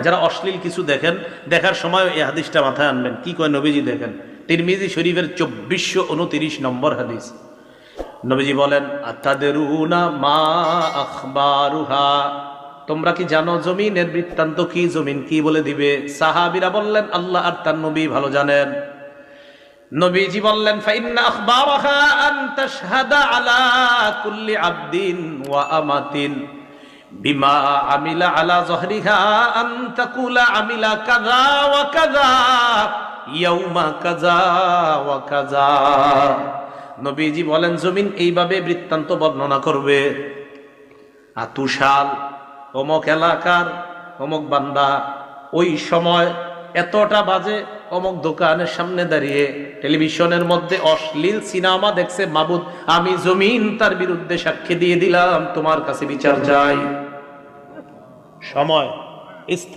যারা অশ্লীল কিছু দেখেন, দেখার সময় এই হাদিসটা মাথায় আনবেন। কি কয় নবীজি দেখেন, তিরমিজি শরীফের 2429 নম্বর হাদিস। নবীজি বলেন, আতাদরুনা মা আখবারুহা, তোমরা কি জানো জমিনের বৃত্তান্ত কি, জমিন কি বলে দিবে? সাহাবীরা বললেন, আল্লাহ আর তার নবী ভালো জানেন। নবীজি বললেন, ফাইন্না আখবারাহা আন তাশহাদা আলা কুল্লি আবদিন ওয়া আমাতিন বিমা আমিলা আলা যহরিহা আন তাকুলা আমিলা কাযা ওয়া কাযা ইয়াউমা কাযা ওয়া কাযা। নবীজি বলেন, জমিন এইভাবে বৃত্তান্ত বর্ণনা করবে, আতুশাল অমুক এলাকার অমুক বান্দা ওই সময় এতটা বাজে অমুক দোকানের সামনে দাঁড়িয়ে টেলিভিশনের মধ্যে অশ্লীল সিনেমা দেখছে, মাবুদ আমি জমিন তার বিরুদ্ধে সাক্ষী দিয়ে দিলাম, তোমার কাছে বিচার চাই। সময়, স্থান